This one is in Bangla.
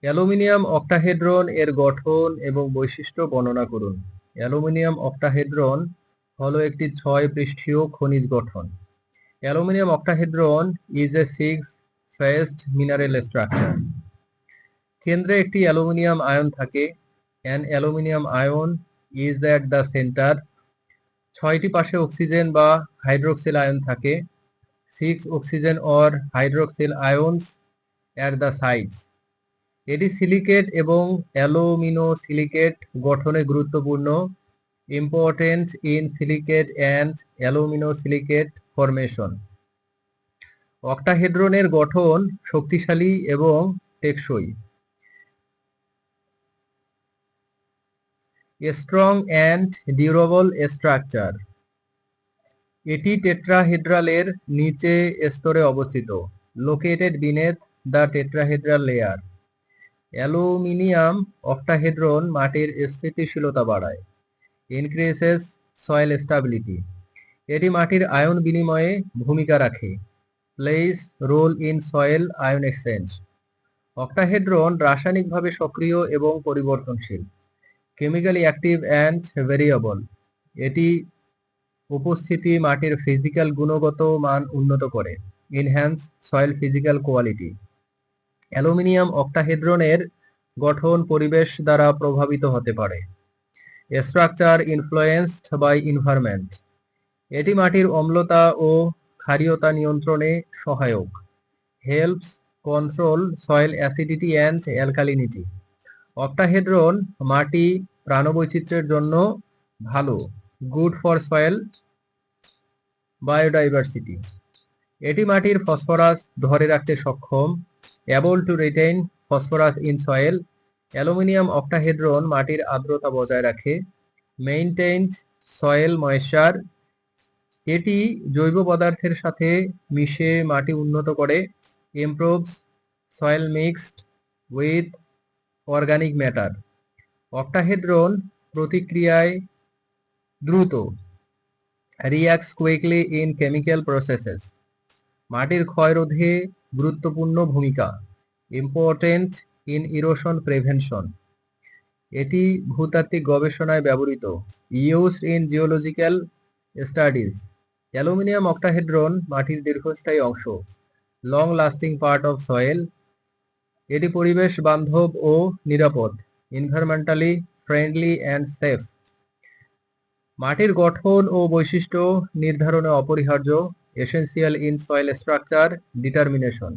অ্যালুমিনিয়াম অক্টাহেড্রন এর গঠন এবং বৈশিষ্ট্য বর্ণনা করুন। অ্যালুমিনিয়াম অক্টাহেড্রন হলো একটি 6 পৃষ্ঠীয় খনিজ গঠন। Aluminium octahedron is a 6-phased mineral structure. কেন্দ্রে একটি অ্যালুমিনিয়াম আয়ন থাকে। An aluminum ion is at the center. 6টি পাশে অক্সিজেন বা হাইড্রোক্সিল আয়ন থাকে। 6 oxygen or hydroxyl ions at the sides. এটি সিলিকেট এবং অ্যালুমিনোসিলিকেট গঠনে গুরুত্বপূর্ণ। Important in silicate and aluminosilicate formation. অক্টাহেড্রনের গঠন শক্তিশালী এবং টেকসই। Strong and durable structure. এটি টেট্রাহেড্রালের নিচে স্তরে অবস্থিত। Located beneath the tetrahedral layer. Aluminium octahedron মাটির স্থিতিশীলতা বাড়ায়। Increases soil stability. এটি মাটির আয়ন বিনিময়ে ভূমিকা রাখে। Place role in soil ion exchange. Octahedron রাসায়নিকভাবে সক্রিয় এবং পরিবর্তনশীল। Chemically active and variable. এটি উপস্থিতি মাটির ফিজিক্যাল গুণগত মান উন্নত করে। Enhance soil physical quality. Aluminium অক্টাহেড্রনের গঠন পরিবেশ দ্বারা প্রভাবিত হতে পারে। Structure influenced by environment. এটি মাটির অম্লতা ও ক্ষারীয়তা নিয়ন্ত্রণে সহায়ক। Helps control soil acidity and alkalinity. Octahedron মাটি প্রাণবৈচিত্র্যের জন্য ভালো। Good for soil biodiversity. এটি মাটির ফসফরাস ধরে রাখতে সক্ষম। Able to retain phosphorus in soil. Aluminium octahedron মাটির আর্দ্রতা বজায় রাখে। Maintains soil moisture. এটি জৈব পদার্থের সাথে মিশে মাটি উন্নত করে। Improves soil mixed with organic matter. Octahedron প্রতিক্রিয়ায় দ্রুত। Reacts quickly in chemical processes. মাটির ক্ষয় রোধে গুরুত্বপূর্ণ ভূমিকা। Important in erosion prevention. এটি ভূতাত্ত্বিক গবেষণায় ব্যবহৃত। Used in geological studies. Aluminium octahedron মাটির দীর্ঘস্থায়ী অংশ। Long lasting part of soil. এটি পরিবেশ বান্ধব ও নিরাপদ। Environmentally friendly and safe. মাটির গঠন ও বৈশিষ্ট্য নির্ধারণে অপরিহার্য। Essential in soil structure determination.